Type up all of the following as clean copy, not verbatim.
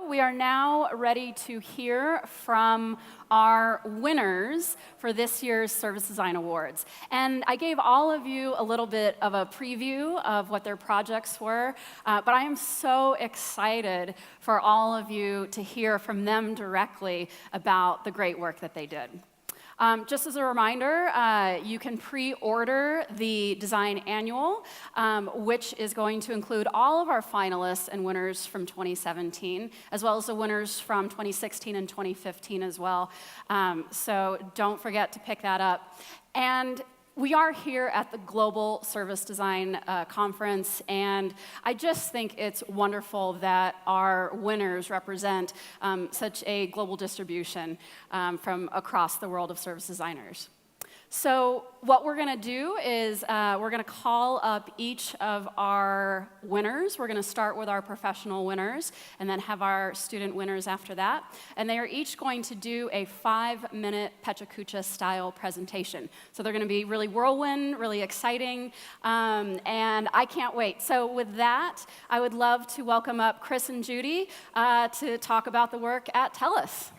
we are now ready to hear from our winners for this year's Service Design Awards. And I gave all of you a little bit of a preview of what their projects were, but I am so excited for all of you to hear from them directly about the great work that they did. Just as a reminder, you can pre-order the Design Annual, which is going to include all of our finalists and winners from 2017, as well as the winners from 2016 and 2015 as well. So don't forget to pick that up. And we are here at the Global Service Design Conference, and I just think it's wonderful that our winners represent such a global distribution from across the world of service designers. So what we're going to do is we're going to call up each of our winners. We're going to start with our professional winners and then have our student winners after that. And they are each going to do a 5-minute Pechakucha style presentation. So they're going to be really whirlwind, really exciting, and I can't wait. So with that, I would love to welcome up Chris and Judy to talk about the work at Telus.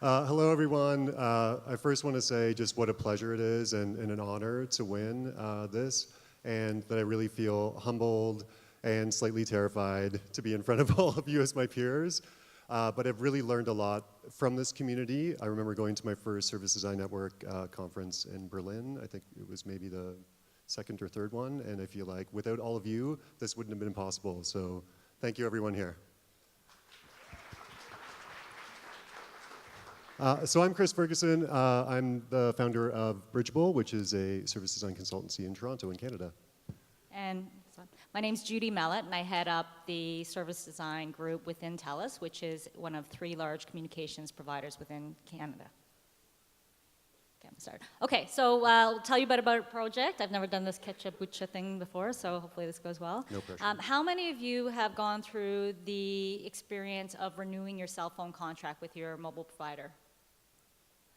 Hello, everyone. I first want to say just what a pleasure it is and an honor to win this, and that I really feel humbled and slightly terrified to be in front of all of you as my peers. But I've really learned a lot from this community. I remember going to my first Service Design Network conference in Berlin. I think it was maybe the second or third one, and I feel like without all of you, this wouldn't have been possible. So thank you, everyone here. So I'm Chris Ferguson. I'm the founder of Bridgeable, which is a service design consultancy in Toronto, in Canada. And my name's Judy Mellett, and I head up the service design group within Telus, which is one of 3 large communications providers within Canada. Okay, I'm started. Okay, so I'll tell you a bit about a project. I've never done this ketchup-bucha thing before, so hopefully this goes well. No pressure. How many of you have gone through the experience of renewing your cell phone contract with your mobile provider?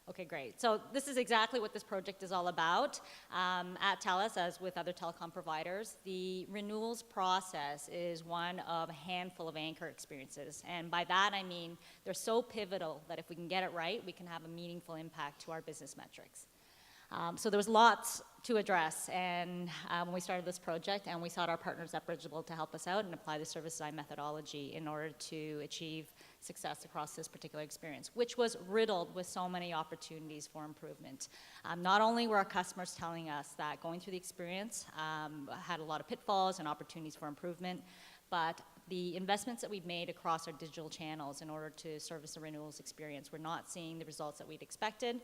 Okay, great. So this is exactly what this project is all about. At Telus, as with other telecom providers, the renewals process is one of a handful of anchor experiences. And by that, I mean they're so pivotal that if we can get it right, we can have a meaningful impact to our business metrics. So there was lots to address, and when we started this project, and we sought our partners at Bridgeable to help us out and apply the service design methodology in order to achieve success across this particular experience, which was riddled with so many opportunities for improvement. Not only were our customers telling us that going through the experience had a lot of pitfalls and opportunities for improvement, but the investments that we've made across our digital channels in order to service the renewals experience, we're not seeing the results that we'd expected.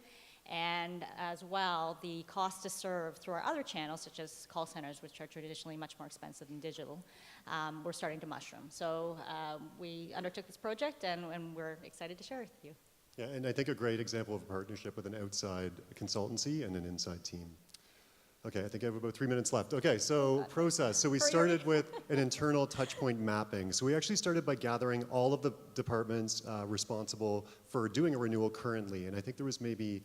And as well, the cost to serve through our other channels, such as call centers, which are traditionally much more expensive than digital, we're starting to mushroom. So we undertook this project, and we're excited to share it with you. Yeah, and I think a great example of a partnership with an outside consultancy and an inside team. Okay, I think I have about 3 minutes left. Okay, so process. So we started with an internal touchpoint mapping. So we actually started by gathering all of the departments responsible for doing a renewal currently, and I think there was maybe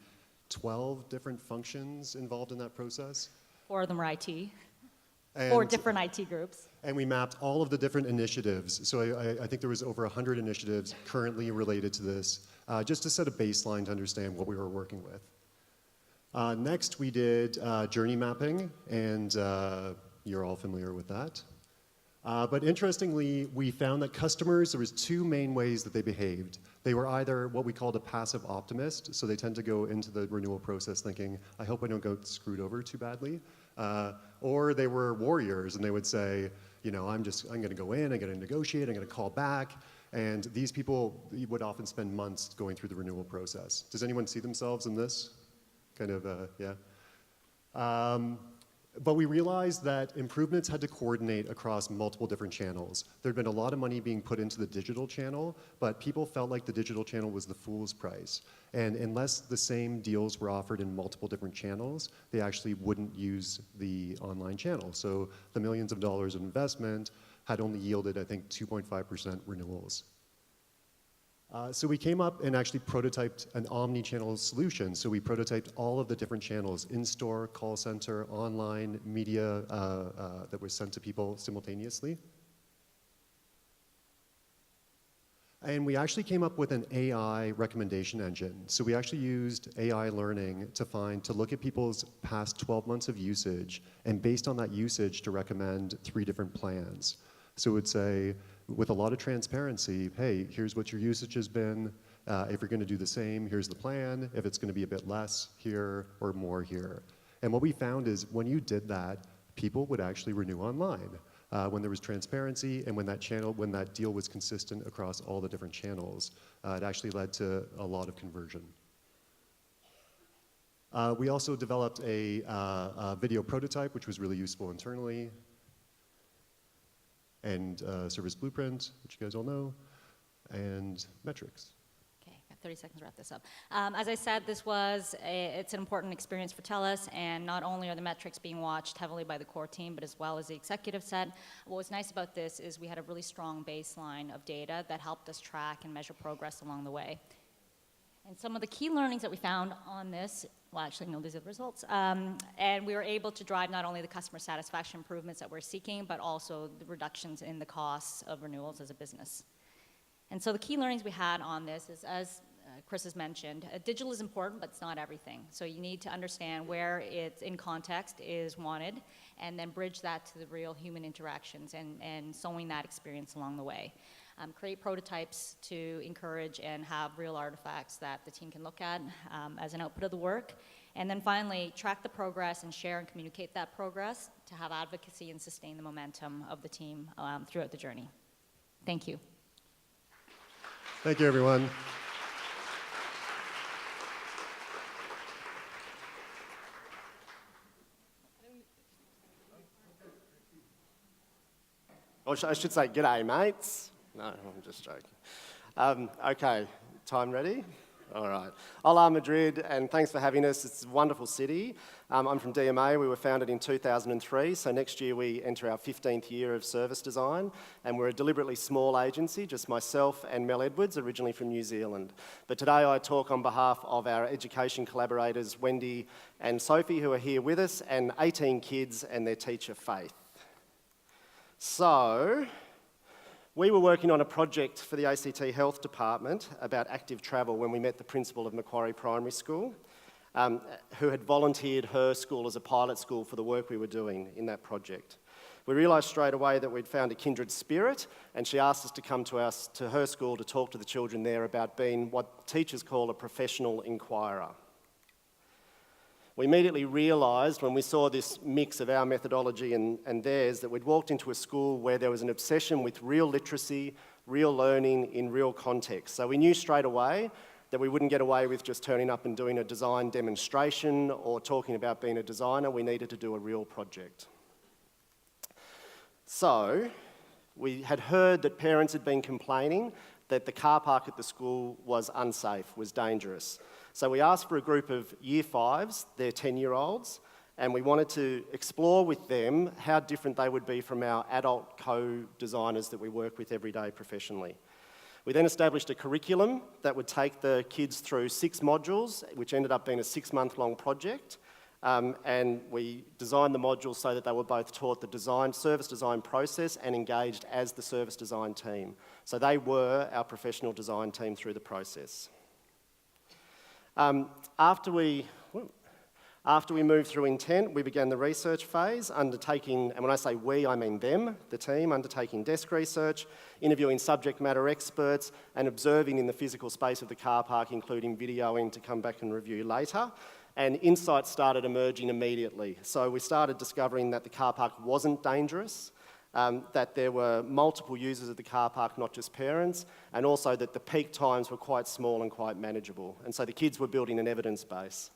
12 different functions involved in that process. 4 of them are IT. And 4 different IT groups. And we mapped all of the different initiatives. So I think there was over 100 initiatives currently related to this, just to set a baseline to understand what we were working with. Next, we did journey mapping, and you're all familiar with that. But interestingly, we found that customers, there was 2 main ways that they behaved. They were either what we called a passive optimist, so they tend to go into the renewal process thinking, I hope I don't get screwed over too badly. Or they were warriors, and they would say, you know, I'm going to go in, I'm going to negotiate, I'm going to call back. And these people would often spend months going through the renewal process. Does anyone see themselves in this? Kind of, yeah. But we realized that improvements had to coordinate across multiple different channels. There'd been a lot of money being put into the digital channel, but people felt like the digital channel was the fool's price. And unless the same deals were offered in multiple different channels, they actually wouldn't use the online channel. So the millions of dollars of investment had only yielded, I think, 2.5% renewals. So we came up and actually prototyped an omni-channel solution. So we prototyped all of the different channels, in-store, call center, online, media that was sent to people simultaneously. And we actually came up with an AI recommendation engine. So we actually used AI learning to look at people's past 12 months of usage, and based on that usage to recommend 3 different plans. So it would say, with a lot of transparency, hey, here's what your usage has been. If you're gonna do the same, here's the plan. If it's gonna be a bit less here or more here. And what we found is when you did that, people would actually renew online. When there was transparency and when that deal was consistent across all the different channels, it actually led to a lot of conversion. We also developed a video prototype, which was really useful internally, and service blueprint, which you guys all know, and metrics. Okay, got 30 seconds to wrap this up. As I said, it's an important experience for Telus, and not only are the metrics being watched heavily by the core team, but as well as the executive set. What was nice about this is we had a really strong baseline of data that helped us track and measure progress along the way. And some of the key learnings that we found on this, well, actually, no, these are the results. And we were able to drive not only the customer satisfaction improvements that we're seeking, but also the reductions in the costs of renewals as a business. And so the key learnings we had on this is, as Chris has mentioned, digital is important, but it's not everything. So you need to understand where it's in context is wanted, and then bridge that to the real human interactions and sewing that experience along the way. Create prototypes to encourage and have real artifacts that the team can look at as an output of the work. And then finally, track the progress and share and communicate that progress to have advocacy and sustain the momentum of the team throughout the journey. Thank you. Thank you, everyone. Or I should say, g'day, mates. No, I'm just joking. Okay, time ready? All right. Hola, Madrid, and thanks for having us. It's a wonderful city. I'm from DMA. We were founded in 2003, so next year we enter our 15th year of service design, and we're a deliberately small agency, just myself and Mel Edwards, originally from New Zealand. But today I talk on behalf of our education collaborators, Wendy and Sophie, who are here with us, and 18 kids and their teacher, Faith. So, we were working on a project for the ACT Health Department about active travel when we met the principal of Macquarie Primary School, who had volunteered her school as a pilot school for the work we were doing in that project. We realised straight away that we'd found a kindred spirit, and she asked us to come to her school to talk to the children there about being what teachers call a professional inquirer. We immediately realised when we saw this mix of our methodology and theirs that we'd walked into a school where there was an obsession with real literacy, real learning in real context. So we knew straight away that we wouldn't get away with just turning up and doing a design demonstration or talking about being a designer. We needed to do a real project. So we had heard that parents had been complaining that the car park at the school was unsafe, was dangerous. So we asked for a group of Year 5s, they're 10-year-olds, and we wanted to explore with them how different they would be from our adult co-designers that we work with every day professionally. We then established a curriculum that would take the kids through 6 modules, which ended up being a 6-month-long project, and we designed the modules so that they were both taught the service design process and engaged as the service design team. So they were our professional design team through the process. After we moved through intent, we began the research phase, undertaking, and when I say we, I mean them, the team, undertaking desk research, interviewing subject matter experts, and observing in the physical space of the car park, including videoing to come back and review later. And insights started emerging immediately. So we started discovering that the car park wasn't dangerous, that there were multiple users of the car park, not just parents, and also that the peak times were quite small and quite manageable. And so the kids were building an evidence base.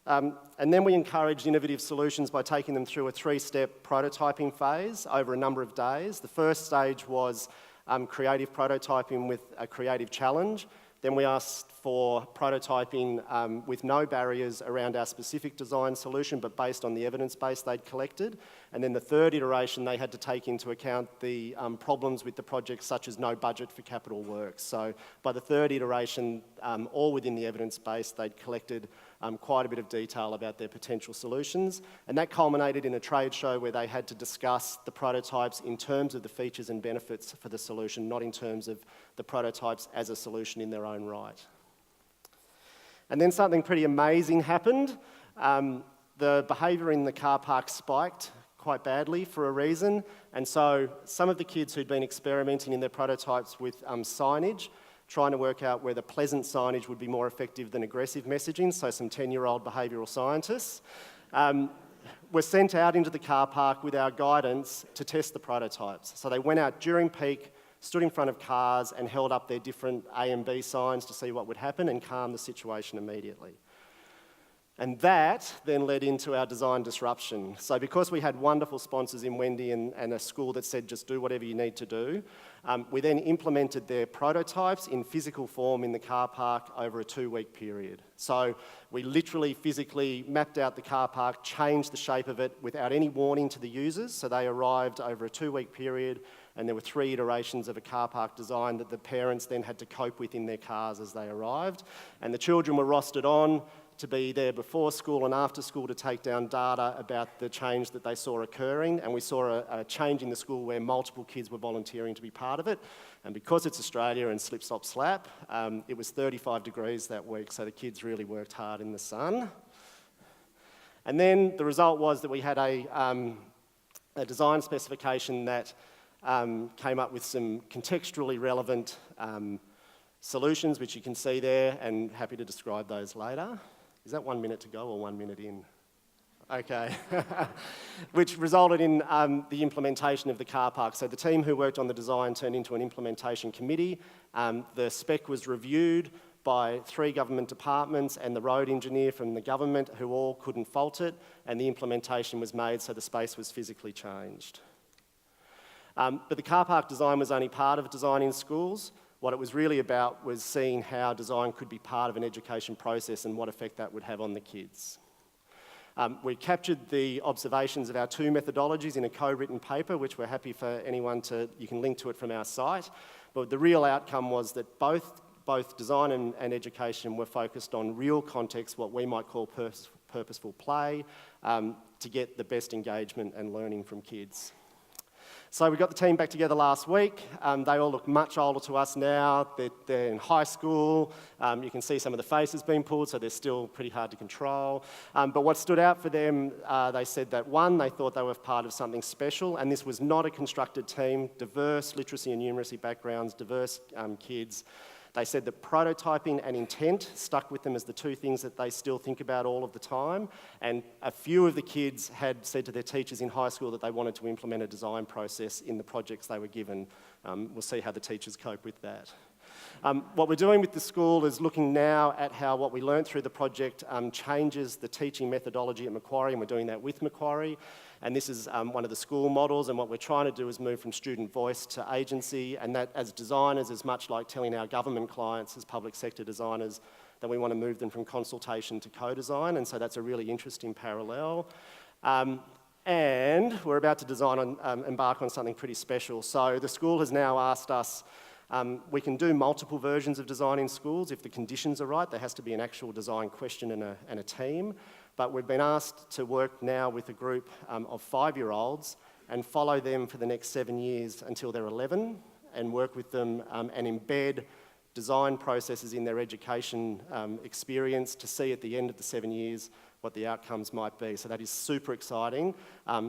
And then we encouraged innovative solutions by taking them through a 3-step prototyping phase over a number of days. The first stage was creative prototyping with a creative challenge. Then we asked for prototyping with no barriers around our specific design solution, but based on the evidence base they'd collected. And then the third iteration, they had to take into account the problems with the project, such as no budget for capital works. So by the third iteration, all within the evidence base, they'd collected quite a bit of detail about their potential solutions. And that culminated in a trade show where they had to discuss the prototypes in terms of the features and benefits for the solution, not in terms of the prototypes as a solution in their own right. And then something pretty amazing happened. The behaviour in the car park spiked quite badly for a reason, and so some of the kids who'd been experimenting in their prototypes with signage, trying to work out whether pleasant signage would be more effective than aggressive messaging, so some 10-year-old behavioural scientists, were sent out into the car park with our guidance to test the prototypes. So they went out during peak, stood in front of cars and held up their different A and B signs to see what would happen and calm the situation immediately. And that then led into our design disruption. So because we had wonderful sponsors in Wendy and a school that said just do whatever you need to do, we then implemented their prototypes in physical form in the car park over a 2-week period. So we literally physically mapped out the car park, changed the shape of it without any warning to the users. So they arrived over a 2-week period, and there were 3 iterations of a car park design that the parents then had to cope with in their cars as they arrived. And the children were rostered on to be there before school and after school to take down data about the change that they saw occurring. And we saw a change in the school where multiple kids were volunteering to be part of it. And because it's Australia and slip, slop, slap, it was 35 degrees that week, so the kids really worked hard in the sun. And then the result was that we had a design specification that came up with some contextually relevant solutions, which you can see there, and happy to describe those later. Is that 1 minute to go or 1 minute in? Okay. Which resulted in the implementation of the car park. So the team who worked on the design turned into an implementation committee. The spec was reviewed by 3 government departments and the road engineer from the government, who all couldn't fault it, and the implementation was made so the space was physically changed. But the car park design was only part of designing schools. What it was really about was seeing how design could be part of an education process and what effect that would have on the kids. We captured the observations of our 2 methodologies in a co-written paper, which we're happy for anyone you can link to it from our site. But the real outcome was that both design and education were focused on real context, what we might call purposeful play, to get the best engagement and learning from kids. So we got the team back together last week. They all look much older to us now. They're in high school. You can see some of the faces being pulled, so they're still pretty hard to control. But what stood out for them, they said that, 1, they thought they were part of something special, and this was not a constructed team, diverse literacy and numeracy backgrounds, diverse kids. They said that prototyping and intent stuck with them as the 2 things that they still think about all of the time. And a few of the kids had said to their teachers in high school that they wanted to implement a design process in the projects they were given. We'll see how the teachers cope with that. What we're doing with the school is looking now at how what we learned through the project changes the teaching methodology at Macquarie, and we're doing that with Macquarie. And this is one of the school models, and what we're trying to do is move from student voice to agency, and that as designers is much like telling our government clients as public sector designers that we want to move them from consultation to co-design, and so that's a really interesting parallel. And we're about to embark on something pretty special. So the school has now asked us, we can do multiple versions of design in schools if the conditions are right. There has to be an actual design question and a team. But we've been asked to work now with a group of 5-year-olds and follow them for the next 7 years until they're 11 and work with them and embed design processes in their education experience to see at the end of the 7 years what the outcomes might be. So that is super exciting.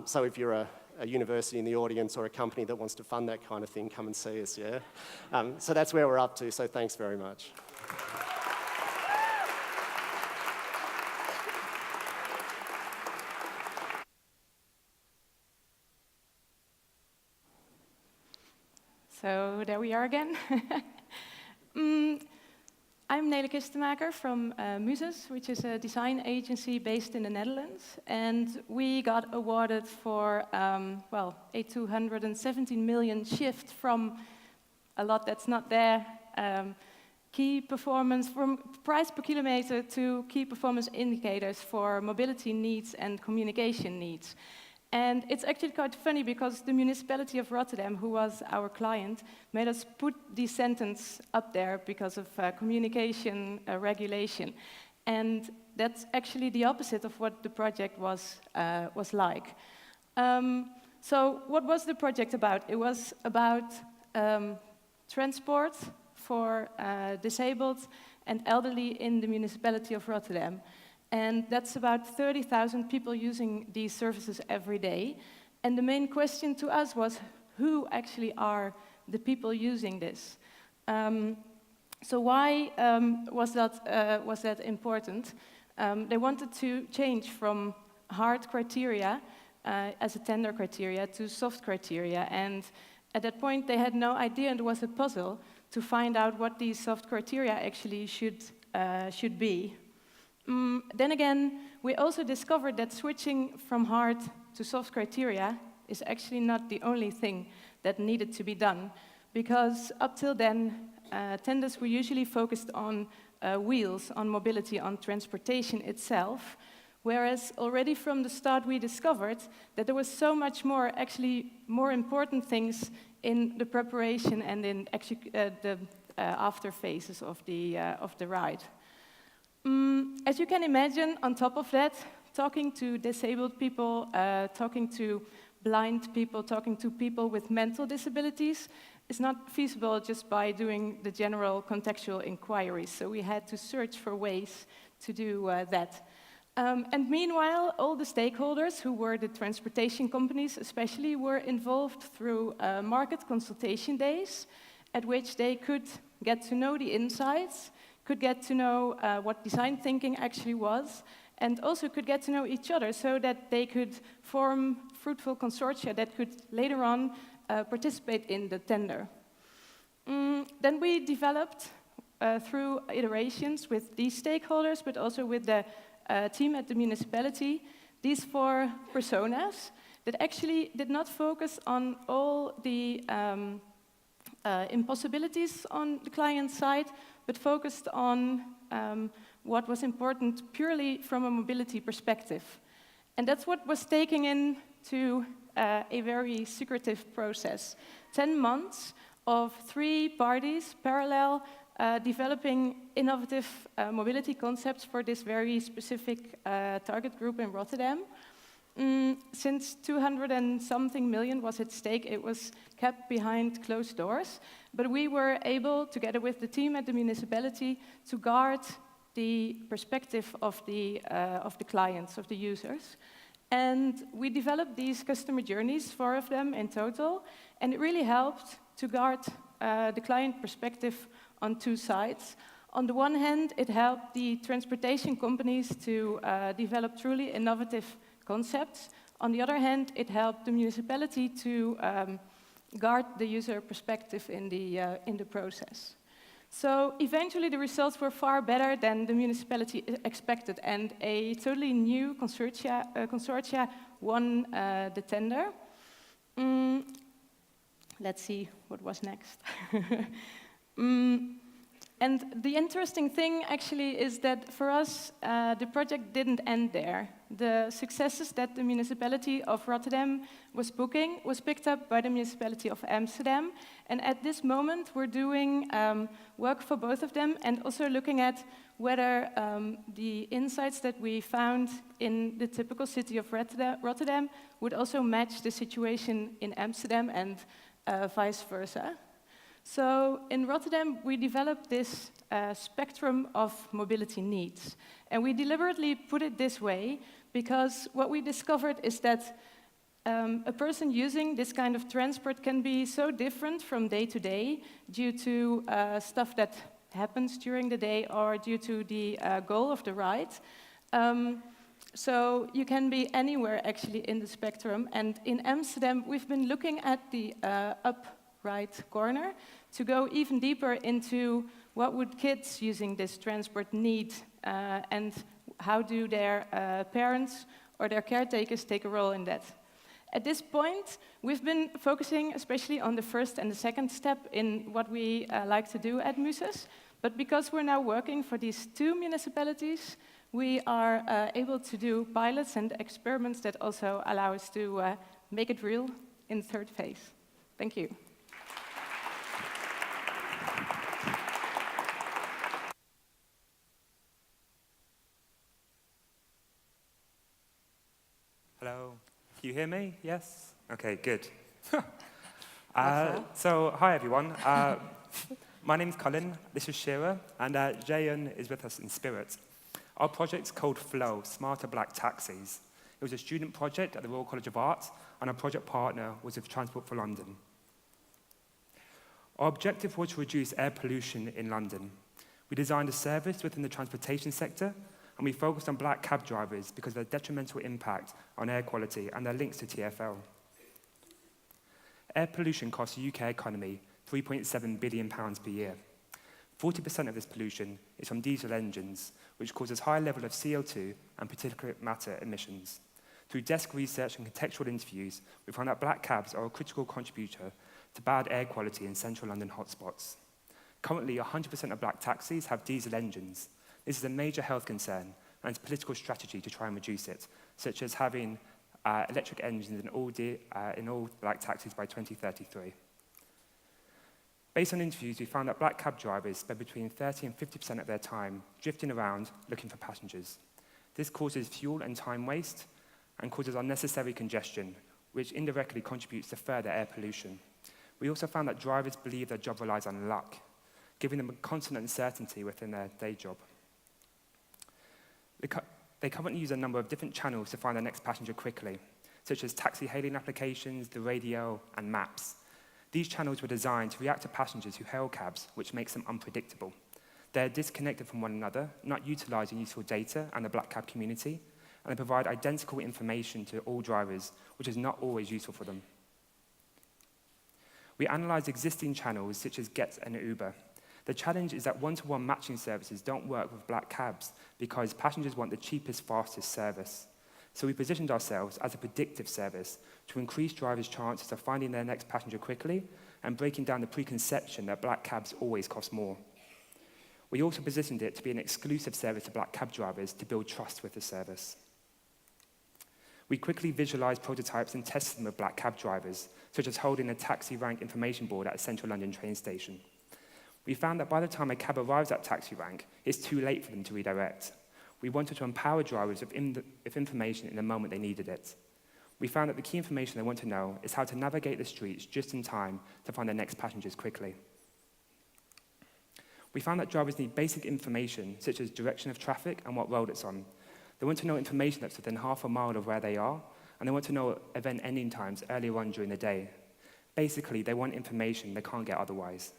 So if you're a university in the audience or a company that wants to fund that kind of thing, come and see us, yeah? So that's where we're up to, so thanks very much. So there we are again. I'm Nele Kistenmaker from Muses, which is a design agency based in the Netherlands. And we got awarded for, a 217 million shift from a lot that's not there key performance, from price per kilometer to key performance indicators for mobility needs and communication needs. And it's actually quite funny because the municipality of Rotterdam, who was our client, made us put the sentence up there because of communication regulation. And that's actually the opposite of what the project was like. So what was the project about? It was about transport for disabled and elderly in the municipality of Rotterdam. And that's about 30,000 people using these services every day. And the main question to us was, who actually are the people using this? So why was that important? They wanted to change from hard criteria as a tender criteria to soft criteria. And at that point, they had no idea, and it was a puzzle to find out what these soft criteria actually should be. Then again, we also discovered that switching from hard to soft criteria is actually not the only thing that needed to be done, because up till then, tenders were usually focused on wheels, on mobility, on transportation itself, whereas already from the start we discovered that there was so much more, actually more important things in the preparation and in actually the after phases of the ride. As you can imagine, on top of that, talking to disabled people, talking to blind people, talking to people with mental disabilities is not feasible just by doing the general contextual inquiries. So we had to search for ways to do that. And meanwhile, all the stakeholders, who were the transportation companies especially, were involved through market consultation days, at which they could get to know the insights, could get to know what design thinking actually was, and also could get to know each other so that they could form fruitful consortia that could later on participate in the tender. Then we developed, through iterations with these stakeholders, but also with the team at the municipality, these 4 personas that actually did not focus on all the impossibilities on the client side, but focused on what was important purely from a mobility perspective. And that's what was taken into a very secretive process. 10 months of 3 parties parallel developing innovative mobility concepts for this very specific target group in Rotterdam. Since 200 and something million was at stake, it was kept behind closed doors. But we were able, together with the team at the municipality, to guard the perspective of the clients, of the users. And we developed these customer journeys, 4 of them in total, and it really helped to guard the client perspective on 2 sides. On the one hand, it helped the transportation companies to develop truly innovative concepts. On the other hand, it helped the municipality to guard the user perspective in the process. So eventually the results were far better than the municipality expected, and a totally new consortia won the tender. Let's see what was next. And the interesting thing actually is that for us, the project didn't end there. The successes that the municipality of Rotterdam was booking was picked up by the municipality of Amsterdam. And at this moment, we're doing work for both of them and also looking at whether the insights that we found in the typical city of Rotterdam would also match the situation in Amsterdam and vice versa. So in Rotterdam, we developed this spectrum of mobility needs. And we deliberately put it this way because what we discovered is that a person using this kind of transport can be so different from day to day due to stuff that happens during the day or due to the goal of the ride. So you can be anywhere actually in the spectrum. And in Amsterdam, we've been looking at the right corner to go even deeper into what would kids using this transport need and how do their parents or their caretakers take a role in that. At this point, we've been focusing especially on the first and the second step in what we like to do at Muses, But because we're now working for these 2 municipalities, we are able to do pilots and experiments that also allow us to make it real in the 3rd phase. Thank you. Hello, can you hear me? Yes? Okay, good. So, hi everyone. My name's Colin, this is Shira, and Jayan is with us in spirit. Our project's called Flow, Smarter Black Taxis. It was a student project at the Royal College of Art, and our project partner was with Transport for London. Our objective was to reduce air pollution in London. We designed a service within the transportation sector, and we focused on black cab drivers because of their detrimental impact on air quality and their links to TfL. Air pollution costs the UK economy £3.7 billion per year. 40% of this pollution is from diesel engines, which causes high level of CO2 and particulate matter emissions. Through desk research and contextual interviews, we found that black cabs are a critical contributor to bad air quality in central London hotspots. Currently, 100% of black taxis have diesel engines. This is a major health concern, and it's a political strategy to try and reduce it, such as having electric engines in all black taxis by 2033. Based on interviews, we found that black cab drivers spend between 30 and 50% of their time drifting around looking for passengers. This causes fuel and time waste and causes unnecessary congestion, which indirectly contributes to further air pollution. We also found that drivers believe their job relies on luck, giving them a constant uncertainty within their day job. They currently use a number of different channels to find their next passenger quickly, such as taxi hailing applications, the radio, and maps. These channels were designed to react to passengers who hail cabs, which makes them unpredictable. They're disconnected from one another, not utilising useful data and the black cab community, and they provide identical information to all drivers, which is not always useful for them. We analysed existing channels such as Get and Uber. The challenge is that one-to-one matching services don't work with black cabs because passengers want the cheapest, fastest service. So we positioned ourselves as a predictive service to increase drivers' chances of finding their next passenger quickly and breaking down the preconception that black cabs always cost more. We also positioned it to be an exclusive service to black cab drivers to build trust with the service. We quickly visualised prototypes and tested them with black cab drivers, such as holding a taxi rank information board at a central London train station. We found that by the time a cab arrives at taxi rank, it's too late for them to redirect. We wanted to empower drivers with information in the moment they needed it. We found that the key information they want to know is how to navigate the streets just in time to find their next passengers quickly. We found that drivers need basic information, such as direction of traffic and what road it's on. They want to know information that's within half a mile of where they are, and they want to know event ending times earlier on during the day. Basically, they want information they can't get otherwise.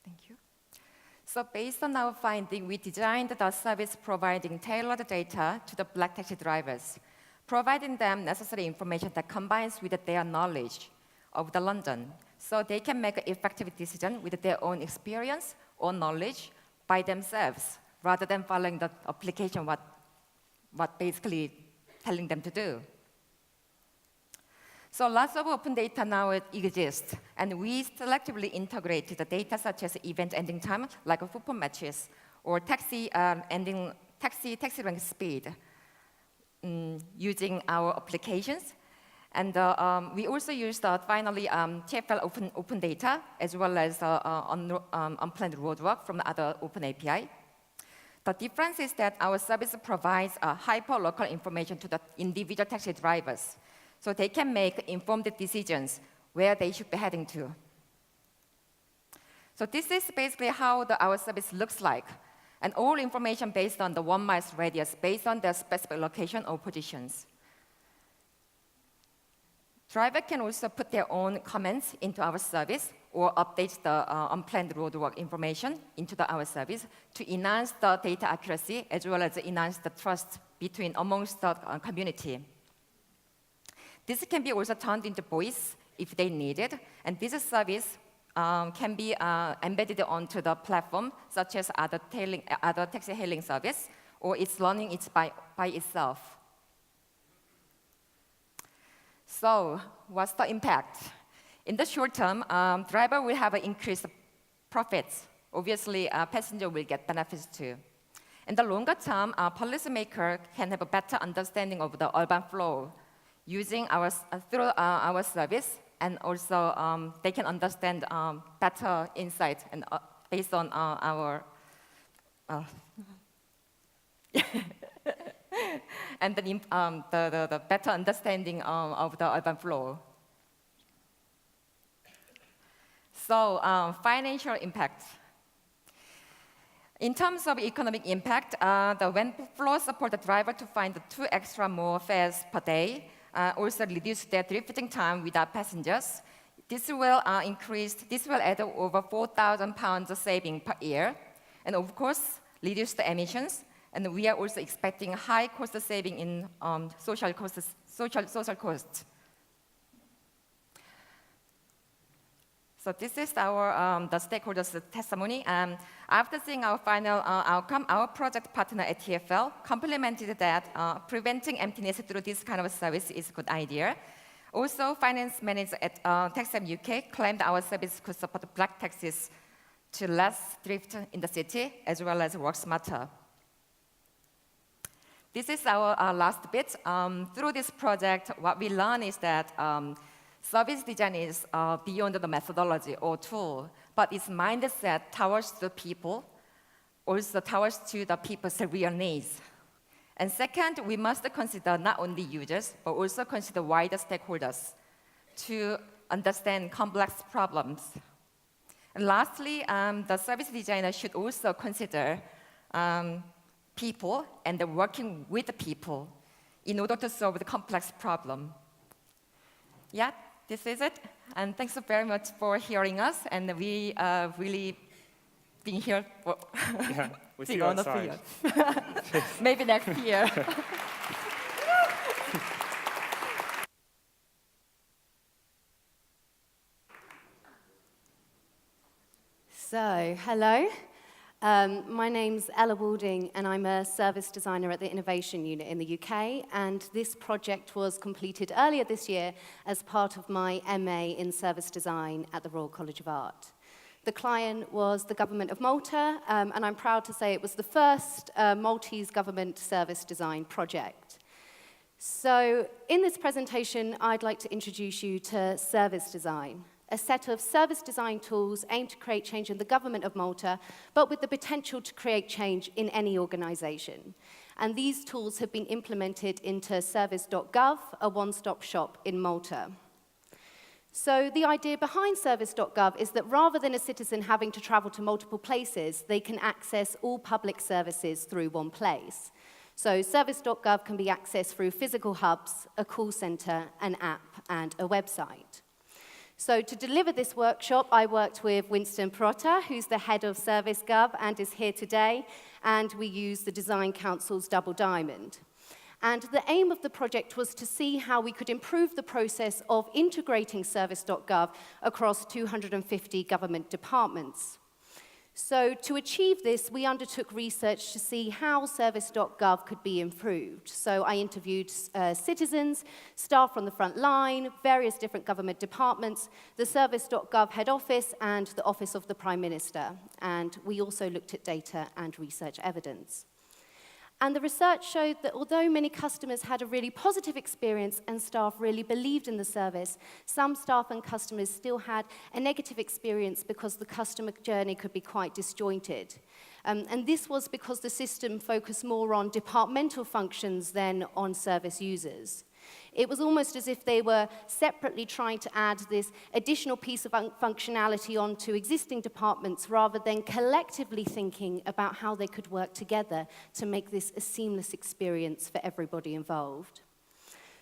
Thank you. So based on our finding, we designed the service providing tailored data to the black taxi drivers, providing them necessary information that combines with their knowledge of the London, so they can make an effective decision with their own experience or knowledge by themselves, rather than following the application, what basically telling them to do. So lots of open data now exists, and we selectively integrate the data such as event ending time, like football matches, or taxi rank speed, using our applications. And we also use finally TfL open data, as well as unplanned roadwork from the other open API. The difference is that our service provides hyper-local information to the individual taxi drivers, so they can make informed decisions where they should be heading to. So this is basically how our service looks like, and all information based on the 1 mile radius, based on their specific location or positions. Driver can also put their own comments into our service or update the unplanned roadwork information into our service to enhance the data accuracy as well as enhance the trust amongst the community. This can be also turned into voice if they need it, and this service can be embedded onto the platform, such as other taxi hailing service, or it's running it by itself. So what's the impact? In the short term, driver will have an increased profits, obviously passenger will get benefits too. In the longer term, policymaker can have a better understanding of the urban flow using through our service, and also they can understand better insights and based on our and the better understanding of the urban flow. So financial impact. In terms of economic impact, the when flow support the driver to find 2 extra more fares per day, also reduce their drifting time without passengers. This will add over £4,000 saving per year, and of course, reduce the emissions. And we are also expecting high cost saving in social costs. So this is our the stakeholders' testimony. After seeing our final outcome, our project partner at TfL complimented that preventing emptiness through this kind of service is a good idea. Also, finance manager at TaxM UK claimed our service could support black taxis to less drift in the city, as well as work smarter. This is our last bit. Through this project, what we learned is that service design is beyond the methodology or tool, but it's mindset towards the people, also towards to the people's real needs. And second, we must consider not only users, but also consider wider stakeholders to understand complex problems. And lastly, the service designer should also consider people and working with the people in order to solve the complex problem. Yeah, this is it. And thanks very much for hearing us. And we really been here for Yeah, we'll see you outside. Maybe next year. So, hello. My name's Ella Walding, and I'm a service designer at the Innovation Unit in the UK, and this project was completed earlier this year as part of my MA in Service Design at the Royal College of Art. The client was the Government of Malta, and I'm proud to say it was the first Maltese government service design project. So, in this presentation, I'd like to introduce you to service design, a set of service design tools aimed to create change in the government of Malta, but with the potential to create change in any organization. And these tools have been implemented into service.gov, a one-stop shop in Malta. So the idea behind service.gov is that rather than a citizen having to travel to multiple places, they can access all public services through one place. So service.gov can be accessed through physical hubs, a call center, an app, and a website. So to deliver this workshop, I worked with Winston Perotta, who's the head of ServiceGov and is here today, and we used the Design Council's Double Diamond. And the aim of the project was to see how we could improve the process of integrating service.gov across 250 government departments. So to achieve this, we undertook research to see how service.gov could be improved. So I interviewed citizens, staff from the front line, various different government departments, the service.gov head office, and the Office of the Prime Minister. And we also looked at data and research evidence. And the research showed that although many customers had a really positive experience and staff really believed in the service, some staff and customers still had a negative experience because the customer journey could be quite disjointed. And this was because the system focused more on departmental functions than on service users. It was almost as if they were separately trying to add this additional piece of functionality onto existing departments rather than collectively thinking about how they could work together to make this a seamless experience for everybody involved.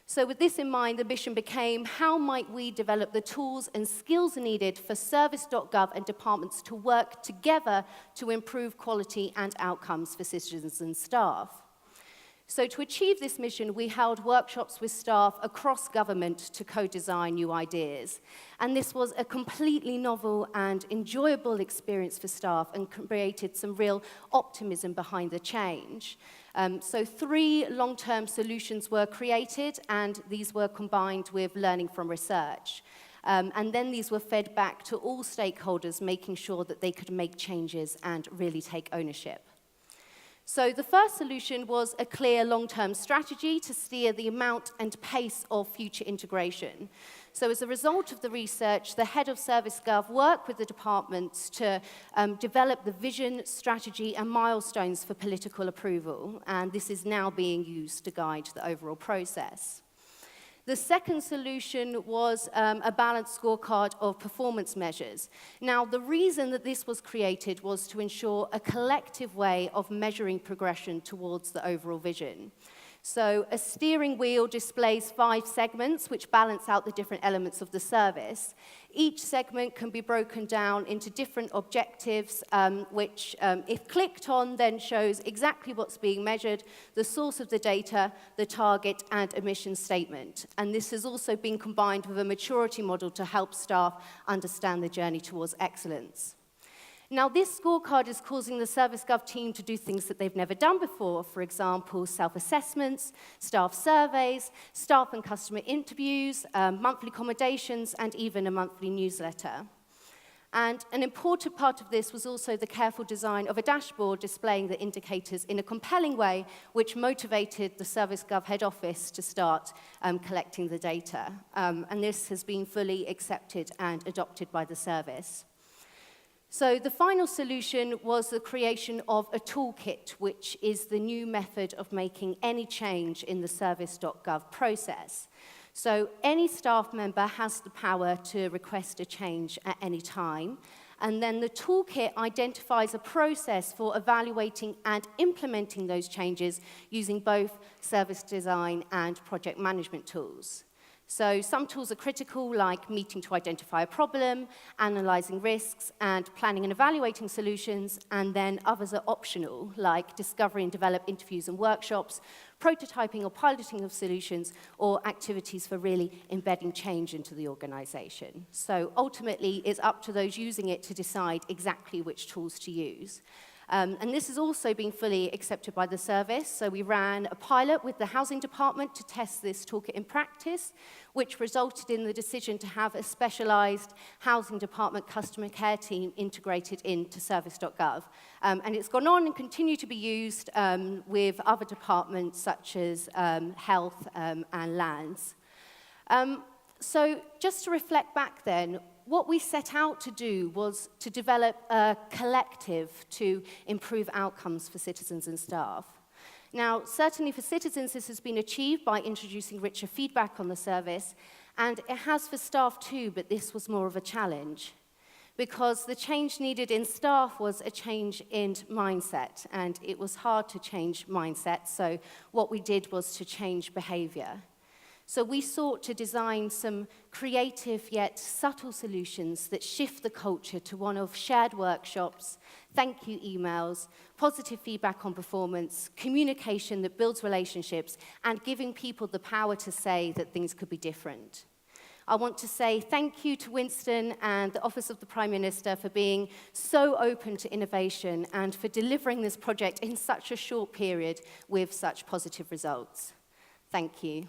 So with this in mind, the mission became, how might we develop the tools and skills needed for service.gov and departments to work together to improve quality and outcomes for citizens and staff? So to achieve this mission, we held workshops with staff across government to co-design new ideas. And this was a completely novel and enjoyable experience for staff and created some real optimism behind the change. So 3 long-term solutions were created, and these were combined with learning from research. And then these were fed back to all stakeholders, making sure that they could make changes and really take ownership. So the first solution was a clear long-term strategy to steer the amount and pace of future integration. So as a result of the research, the head of Service Gov worked with the departments to develop the vision, strategy, and milestones for political approval, and this is now being used to guide the overall process. The second solution was a balanced scorecard of performance measures. Now, the reason that this was created was to ensure a collective way of measuring progression towards the overall vision. So a steering wheel displays 5 segments which balance out the different elements of the service. Each segment can be broken down into different objectives, which, if clicked on, then shows exactly what's being measured, the source of the data, the target, and a mission statement. And this has also been combined with a maturity model to help staff understand the journey towards excellence. Now, this scorecard is causing the Service Gov team to do things that they've never done before. For example, self-assessments, staff surveys, staff and customer interviews, monthly accommodations, and even a monthly newsletter. And an important part of this was also the careful design of a dashboard displaying the indicators in a compelling way, which motivated the Service Gov head office to start collecting the data. And this has been fully accepted and adopted by the service. So the final solution was the creation of a toolkit, which is the new method of making any change in the service.gov process. So any staff member has the power to request a change at any time, and then the toolkit identifies a process for evaluating and implementing those changes using both service design and project management tools. So some tools are critical, like meeting to identify a problem, analyzing risks, and planning and evaluating solutions, and then others are optional, like discover and develop interviews and workshops, prototyping or piloting of solutions, or activities for really embedding change into the organization. So ultimately, it's up to those using it to decide exactly which tools to use. And this has also been fully accepted by the service. So we ran a pilot with the housing department to test this toolkit in practice, which resulted in the decision to have a specialized housing department customer care team integrated into service.gov. And it's gone on and continued to be used with other departments such as health and lands. So just to reflect back then, what we set out to do was to develop a collective to improve outcomes for citizens and staff. Now, certainly for citizens, this has been achieved by introducing richer feedback on the service, and it has for staff too, but this was more of a challenge, because the change needed in staff was a change in mindset, and it was hard to change mindset, so what we did was to change behavior. So we sought to design some creative yet subtle solutions that shift the culture to one of shared workshops, thank you emails, positive feedback on performance, communication that builds relationships, and giving people the power to say that things could be different. I want to say thank you to Winston and the Office of the Prime Minister for being so open to innovation and for delivering this project in such a short period with such positive results. Thank you.